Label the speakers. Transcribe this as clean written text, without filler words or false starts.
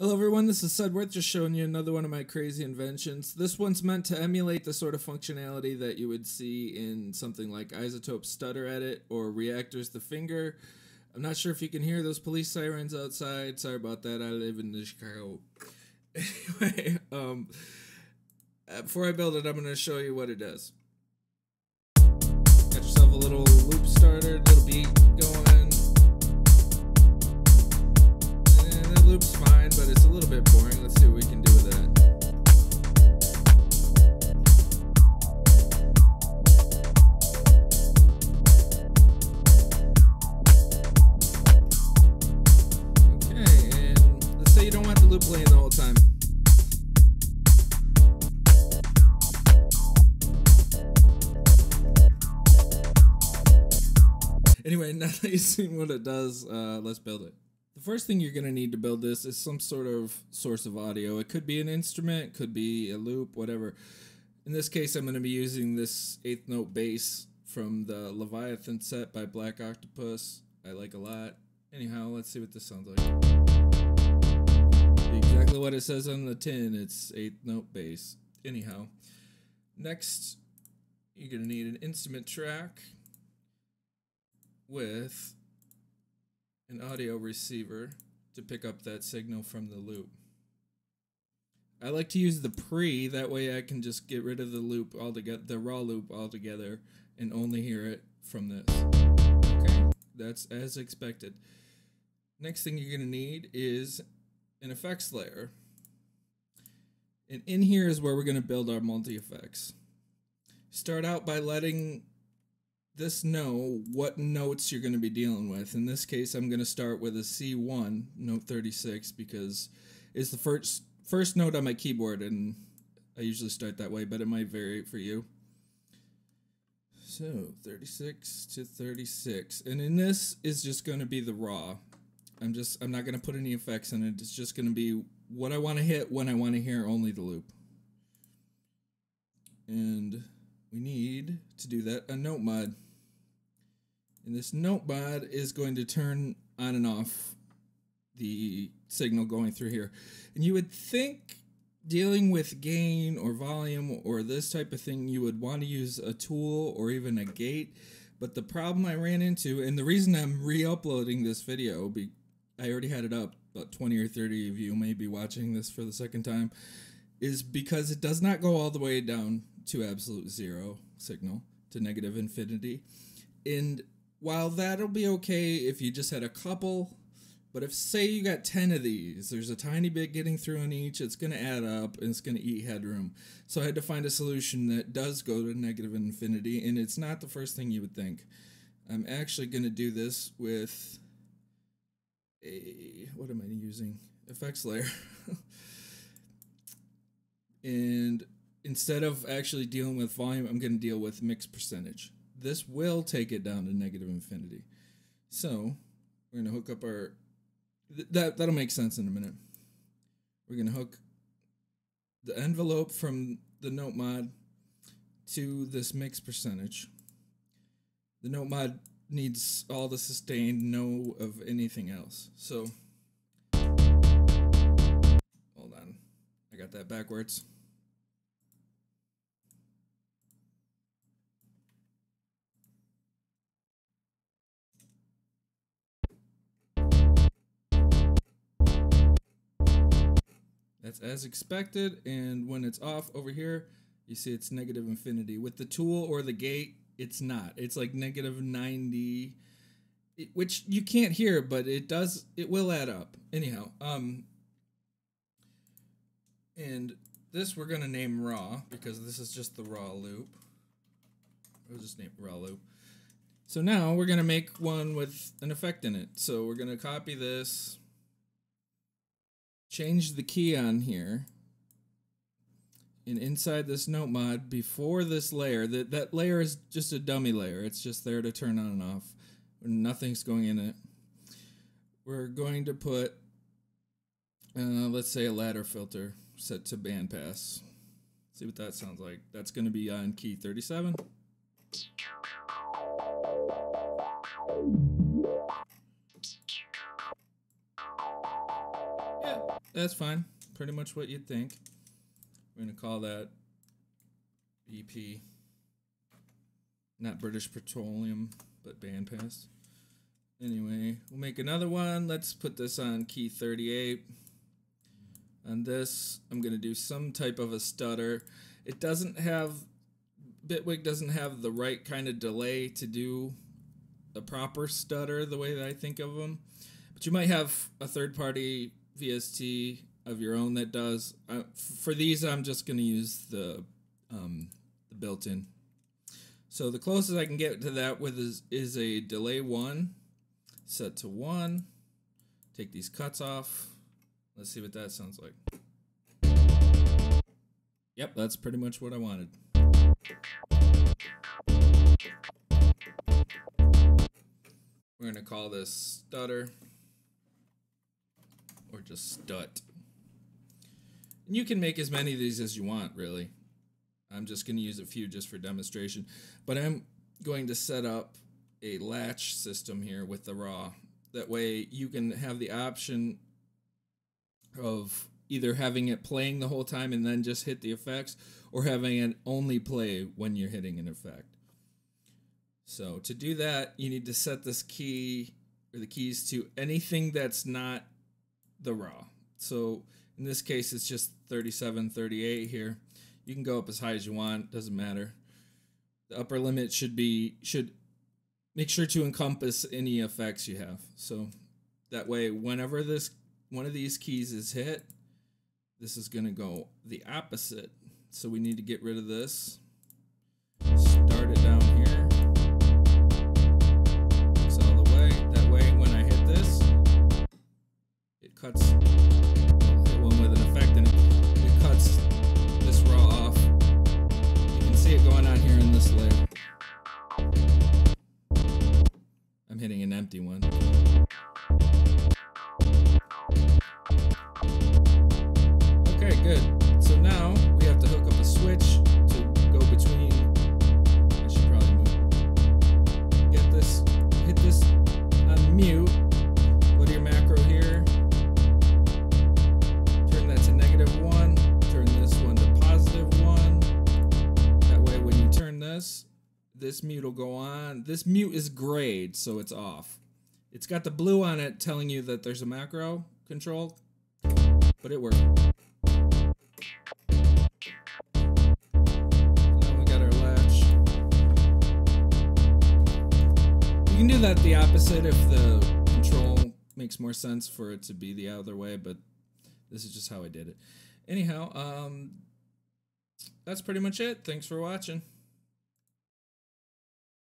Speaker 1: Hello everyone, this is Sudworth, just showing you another one of my crazy inventions. This one's meant to emulate the sort of functionality that you would see in something like Isotope Stutter Edit or Reactors the Finger. I'm not sure if you can hear those police sirens outside. Sorry about that, I live in Chicago. Anyway, before I build it, I'm going to show you what it does. Got yourself a little loop starter, little beat going. Loop's fine, but it's a little bit boring. Let's see what we can do with that. Okay, and let's say you don't want the loop playing the whole time. Anyway, now that you've seen what it does, let's build it. The first thing you're going to need to build this is some sort of source of audio. It could be an instrument, could be a loop, whatever. In this case, I'm going to be using this 8th note bass from the Leviathan set by Black Octopus. I like a lot. Anyhow, let's see what this sounds like. Exactly what it says on the tin, it's 8th note bass. Anyhow, next you're going to need an instrument track with an audio receiver to pick up that signal from the loop. I like to use the pre, that way I can just get rid of the loop altogether, the raw loop altogether, and only hear it from this. Okay, that's as expected. Next thing you're going to need is an effects layer. And in here is where we're going to build our MultiFX. Start out by letting this know what notes you're going to be dealing with. In this case, I'm going to start with a C1, note 36, because it's the first note on my keyboard, and I usually start that way, but it might vary for you. So 36 to 36, and in this is just going to be the raw. I'm not going to put any effects in it. It's just going to be what I want to hit when I want to hear only the loop. And we need to do that a note mod. And this note mod is going to turn on and off the signal going through here. And you would think dealing with gain or volume or this type of thing, you would want to use a tool or even a gate. But the problem I ran into, and the reason I'm re-uploading this video, I already had it up, about 20 or 30 of you may be watching this for the second time, is because it does not go all the way down to absolute zero signal, to negative infinity. And while that'll be okay if you just had a couple, but if, say, you got 10 of these, there's a tiny bit getting through in each, it's going to add up, and it's going to eat headroom. So I had to find a solution that does go to negative infinity, and it's not the first thing you would think. I'm actually going to do this with what am I using? Effects layer. And instead of actually dealing with volume, I'm going to deal with mix percentage. This will take it down to negative infinity. So we're going to hook up our... That'll make sense in a minute. We're going to hook the envelope from the note mod to this mix percentage. The note mod needs all the sustain, no of anything else. So, hold on. I got that backwards. That's as expected, and when it's off over here, you see it's negative infinity. With the tool or the gate, it's not. It's like negative 90, which you can't hear, but it will add up. Anyhow, and this we're going to name raw, because this is just the raw loop. We'll just name raw loop. So now we're going to make one with an effect in it. So we're going to copy this, change the key on here, and inside this note mod, before this layer, that layer is just a dummy layer. It's just there to turn on and off. Nothing's going in it. We're going to put, let's say, a ladder filter set to bandpass. See what that sounds like. That's going to be on key 37. Yeah, that's fine. Pretty much what you'd think. We're going to call that BP. Not British Petroleum, but bandpass. Anyway, we'll make another one. Let's put this on key 38. On this, I'm going to do some type of a stutter. It doesn't have, Bitwig doesn't have the right kind of delay to do a proper stutter the way that I think of them. But you might have a third-party VST of your own that does. For these, I'm just going to use the built-in. So the closest I can get to that with is a delay 1. Set to 1. Take these cuts off. Let's see what that sounds like. Yep, that's pretty much what I wanted. We're going to call this stutter. Or just stut. And you can make as many of these as you want, really. I'm just going to use a few just for demonstration. But I'm going to set up a latch system here with the raw. That way you can have the option of either having it playing the whole time and then just hit the effects, or having it only play when you're hitting an effect. So to do that, you need to set this key, or the keys, to anything that's not the raw. So in this case, it's just 37, 38 here. You can go up as high as you want, doesn't matter. The upper limit should make sure to encompass any effects you have. So that way, whenever one of these keys is hit, this is going to go the opposite. So we need to get rid of this. Start it down here. Mix all the way. That way, when I hit this, it cuts. I'll hit one with an effect, and it cuts this raw off. You can see it going on here in this layer. I'm hitting an empty one. Okay, good. So now we have to hook up a switch to go between. I should probably move. Hit this on mute. Go to your macro here. Turn that to -1. Turn this one to +1. That way, when you turn this mute will go on. This mute is grayed, so it's off. It's got the blue on it telling you that there's a macro control, but it worked. So now we got our latch. You can do that the opposite if the control makes more sense for it to be the other way, but this is just how I did it. Anyhow, that's pretty much it. Thanks for watching.